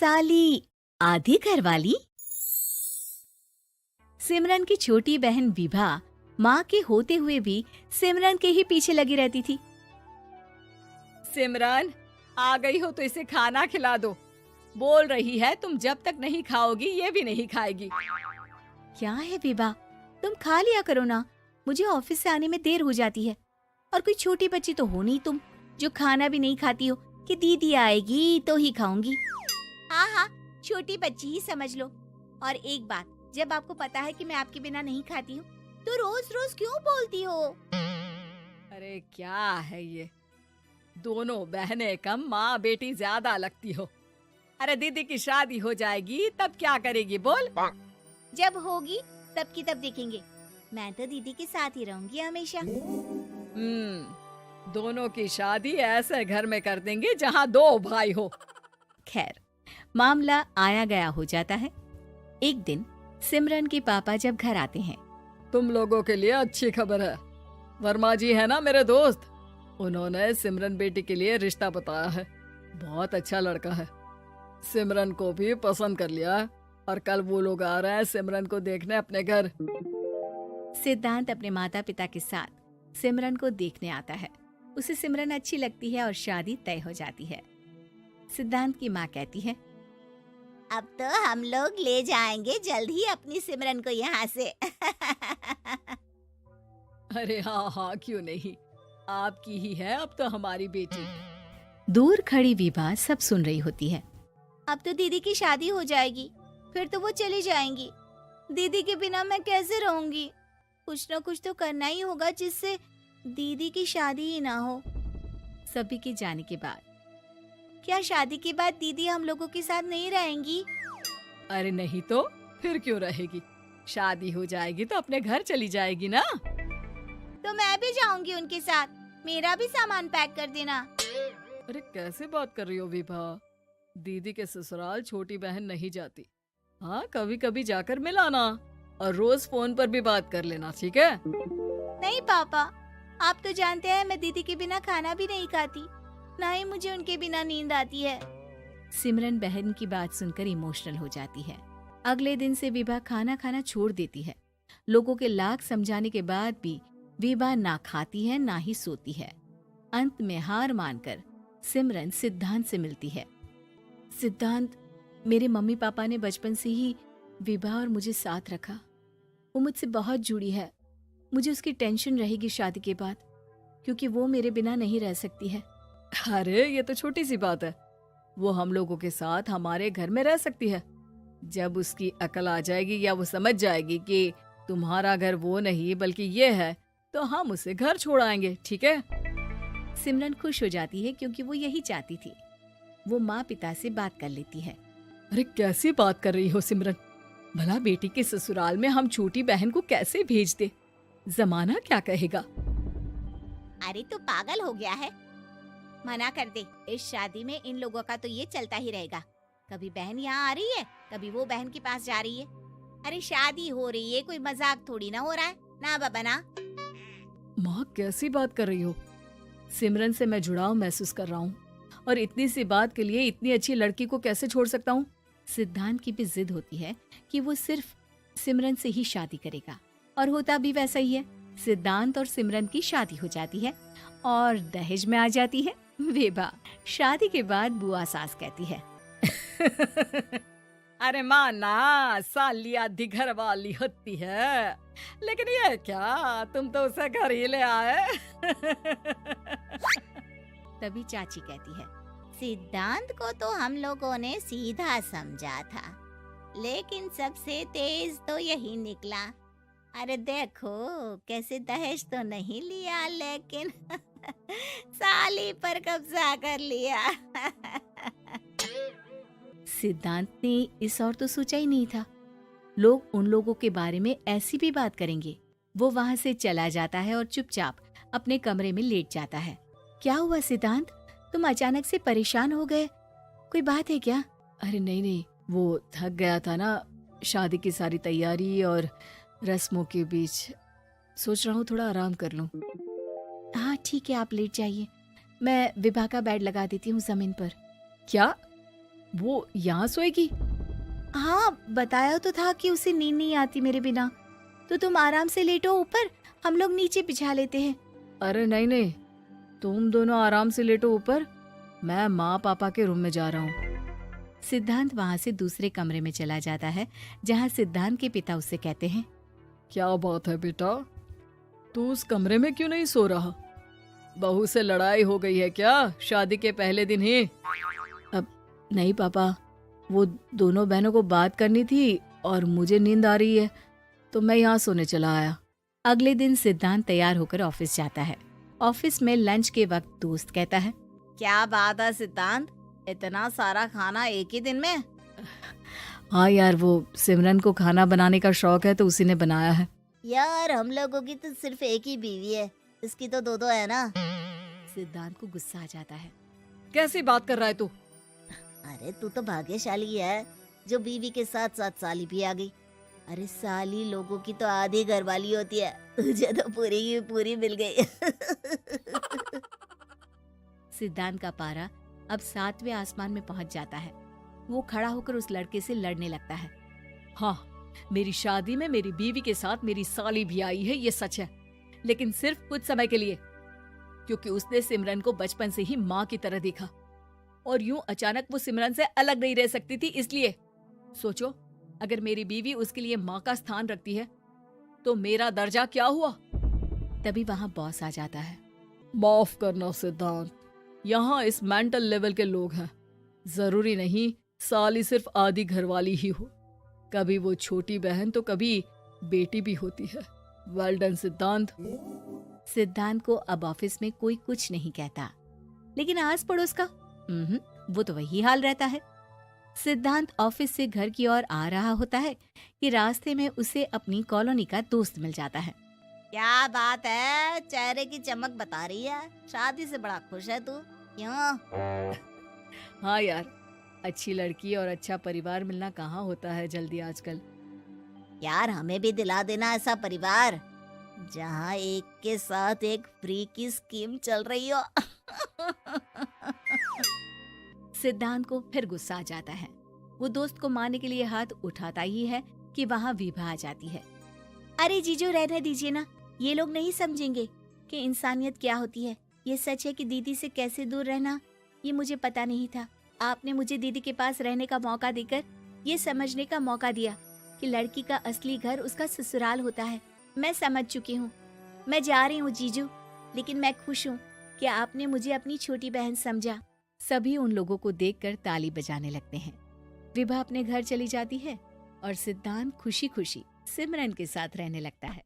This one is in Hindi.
साली आधी घरवाली। सिमरन की छोटी बहन विभा माँ के होते हुए भी सिमरन के ही पीछे लगी रहती थी। सिमरन, आ गई हो तो इसे खाना खिला दो। बोल रही है तुम जब तक नहीं खाओगी ये भी नहीं खाएगी। क्या है विभा, तुम खा लिया करो ना, मुझे ऑफिस से आने में देर हो जाती है। और कोई छोटी बच्ची तो हो नहीं तुम जो खाना भी नहीं खाती हो कि दीदी आएगी तो ही खाऊंगी। हाँ हाँ, छोटी बच्ची ही समझ लो। और एक बात, जब आपको पता है कि मैं आपके बिना नहीं खाती हूँ तो रोज रोज क्यों बोलती हो? अरे क्या है ये, दोनों बहनें कम माँ बेटी ज्यादा लगती हो। अरे दीदी की शादी हो जाएगी तब क्या करेगी बोल? जब होगी तब की तब देखेंगे। मैं तो दीदी के साथ ही रहूंगी हमेशा। दोनों की शादी ऐसे घर में कर देंगे जहाँ दो भाई हो। खैर, मामला आया गया हो जाता है। एक दिन सिमरन के पापा जब घर आते हैं, तुम लोगों के लिए अच्छी खबर है। वर्मा जी है ना मेरे दोस्त, उन्होंने सिमरन बेटी के लिए रिश्ता बताया है। बहुत अच्छा लड़का है, सिमरन को भी पसंद कर लिया है और कल वो लोग आ रहे हैं सिमरन को देखने अपने घर। सिद्धांत अपने माता पिता के साथ सिमरन को देखने आता है। उसे सिमरन अच्छी लगती है और शादी तय हो जाती है। सिद्धांत की माँ कहती है, अब तो हम लोग ले जाएंगे जल्द ही अपनी सिमरन को यहाँ से। अरे हाँ हाँ, क्यों नहीं, आपकी ही है अब तो हमारी बेटी। दूर खड़ी विभा सब सुन रही होती है। अब तो दीदी की शादी हो जाएगी, फिर तो वो चली जाएंगी। दीदी के बिना मैं कैसे रहूंगी? कुछ न कुछ तो करना ही होगा जिससे दीदी की शादी ही ना हो। सभी के जाने के बाद क्या शादी के बाद दीदी हम लोगों के साथ नहीं रहेंगी? अरे नहीं तो फिर क्यों रहेगी, शादी हो जाएगी तो अपने घर चली जाएगी ना। तो मैं भी जाऊंगी उनके साथ, मेरा भी सामान पैक कर देना। अरे कैसे बात कर रही हो विभा, दीदी के ससुराल छोटी बहन नहीं जाती। हाँ, कभी कभी जाकर मिलाना और रोज फोन पर भी बात कर लेना, ठीक है? नहीं पापा, आप तो जानते हैं मैं दीदी के बिना खाना भी नहीं खाती, ना ही मुझे उनके बिना नींद आती है। सिमरन बहन की बात सुनकर इमोशनल हो जाती है। अगले दिन से विभा खाना खाना छोड़ देती है। लोगों के लाख समझाने के बाद भी विभा ना खाती है ना ही सोती है। अंत में हार मानकर सिमरन सिद्धांत से मिलती है। सिद्धांत, मेरे मम्मी पापा ने बचपन से ही विभा और मुझे साथ रखा। वो मुझसे बहुत जुड़ी है। मुझे उसकी टेंशन रहेगी शादी के बाद, क्योंकि वो मेरे बिना नहीं रह सकती है। अरे ये तो छोटी सी बात है, वो हम लोगों के साथ हमारे घर में रह सकती है। जब उसकी अकल आ जाएगी या वो समझ जाएगी कि तुम्हारा घर वो नहीं बल्कि ये है, तो हम उसे घर छोड़ आएंगे, ठीक है? सिमरन खुश हो जाती है क्योंकि वो यही चाहती थी। वो माँ पिता से बात कर लेती है। अरे कैसी बात कर रही हो सिमरन, भला बेटी के ससुराल में हम छोटी बहन को कैसे भेज दे? जमाना क्या कहेगा? अरे तू पागल हो गया है, मना कर दे। इस शादी में इन लोगों का तो ये चलता ही रहेगा। कभी बहन यहाँ आ रही है, कभी वो बहन के पास जा रही है। अरे शादी हो रही है, कोई मजाक थोड़ी ना हो रहा है ना बाबा ना। माँ कैसी बात कर रही हो? सिमरन से मैं जुड़ाव महसूस कर रहा हूँ और इतनी सी बात के लिए इतनी अच्छी लड़की को कैसे छोड़ सकता हूँ? सिद्धांत की भी जिद होती है कि वो सिर्फ सिमरन से ही शादी करेगा, और होता भी वैसा ही है। सिद्धांत और सिमरन की शादी हो जाती है और दहेज में आ जाती है विभा। शादी के बाद बुआ सास कहती है, अरे माँ ना, साली आधी घर वाली होती है, लेकिन ये क्या, तुम तो उसे घर ही ले आए। तभी चाची कहती है, सिद्धांत को तो हम लोगों ने सीधा समझा था, लेकिन सबसे तेज तो यही निकला। अरे देखो कैसे दहेज तो नहीं लिया, लेकिन साली पर कब्जा कर लिया। सिद्धांत ने इस और तो सोचा ही नहीं था, लोग उन लोगों के बारे में ऐसी भी बात करेंगे। वो वहाँ से चला जाता है और चुपचाप अपने कमरे में लेट जाता है। क्या हुआ सिद्धांत, तुम अचानक से परेशान हो गए, कोई बात है क्या? अरे नहीं नहीं, वो थक गया था ना, शादी की सारी तैयारी और रस्मों के बीच, सोच रहा हूँ थोड़ा आराम कर लूं। हाँ ठीक है, आप लेट जाइए, मैं विभा का बेड लगा देती हूँ जमीन पर। क्या? वो यहाँ सोएगी? हाँ, बताया तो था कि उसे नींद नहीं आती मेरे बिना। तो तुम आराम से लेटो ऊपर, हम लोग नीचे बिछा लेते हैं। अरे नहीं नहीं, तुम दोनों आराम से लेटो ऊपर, मैं माँ पापा के रूम में जा रहा हूँ। सिद्धांत वहाँ से दूसरे कमरे में चला जाता है, जहाँ सिद्धांत के पिता उससे कहते हैं, क्या बात है बेटा, तू उस कमरे में क्यों नहीं सो रहा? बहू से लड़ाई हो गई है क्या शादी के पहले दिन ही? अब नहीं पापा, वो दोनों बहनों को बात करनी थी और मुझे नींद आ रही है, तो मैं यहाँ सोने चला आया। अगले दिन सिद्धांत तैयार होकर ऑफिस जाता है। ऑफिस में लंच के वक्त दोस्त कहता है, क्या बात है सिद्धांत, इतना सारा खाना एक ही दिन में? हाँ यार, वो सिमरन को खाना बनाने का शौक है तो उसी ने बनाया है। यार हम लोगों की तो सिर्फ एक ही बीवी है, इसकी तो दो है ना। सिद्धांत को गुस्सा आ जाता है। कैसी बात कर रहा है तू? अरे तू तो भाग्यशाली है जो बीवी के साथ साथ साली भी आ गई। अरे साली लोगों की तो आधी घरवाली होती है, तुझे तो पूरी की पूरी मिल गई। सिद्धांत का पारा अब 7वें आसमान में पहुंच जाता है। वो खड़ा होकर उस लड़के से लड़ने लगता है। हाँ, मेरी शादी में मेरी बीवी के साथ मेरी साली भी आई है, ये सच है, लेकिन सिर्फ कुछ समय के लिए, क्योंकि उसने सिमरन को बचपन से ही माँ की तरह देखा और यूं अचानक वो सिमरन से अलग नहीं रह सकती थी। इसलिए सोचो, अगर मेरी बीवी उसके लिए माँ का स्थान रखती है तो मेरा दर्जा क्या हुआ? तभी वहाँ बॉस आ जाता है। माफ करना सिद्धांत, यहाँ इस मेंटल लेवल के लोग हैं, जरूरी नहीं साली सिर्फ आधी घरवाली ही हो, कभी वो छोटी बहन तो कभी बेटी भी होती है। वेल डन सिद्धांत। सिद्धांत को अब ऑफिस में कोई कुछ नहीं कहता, लेकिन आस पड़ोस का वो तो वही हाल रहता है। सिद्धांत ऑफिस से घर की ओर आ रहा होता है कि रास्ते में उसे अपनी कॉलोनी का दोस्त मिल जाता है। क्या बात है, चेहरे की चमक बता रही है, शादी से बड़ा खुश है तू, क्यों? हाँ यार, अच्छी लड़की और अच्छा परिवार मिलना कहाँ होता है जल्दी आजकल। यार हमें भी दिला देना ऐसा परिवार जहाँ एक के साथ एक फ्री की स्कीम चल रही हो। सिद्धांत को फिर गुस्सा आ जाता है। वो दोस्त को मारने के लिए हाथ उठाता ही है कि वहाँ विभा आ जाती है। अरे जीजू, रहने दीजिए ना, ये लोग नहीं समझेंगे कि इंसानियत क्या होती है। ये सच है कि दीदी से कैसे दूर रहना, ये मुझे पता नहीं था। आपने मुझे दीदी के पास रहने का मौका देकर ये समझने का मौका दिया कि लड़की का असली घर उसका ससुराल होता है। मैं समझ चुकी हूँ, मैं जा रही हूँ जीजू, लेकिन मैं खुश हूँ कि आपने मुझे अपनी छोटी बहन समझा। सभी उन लोगों को देखकर ताली बजाने लगते हैं। विभा अपने घर चली जाती है और सिद्धांत खुशी खुशी सिमरन के साथ रहने लगता है।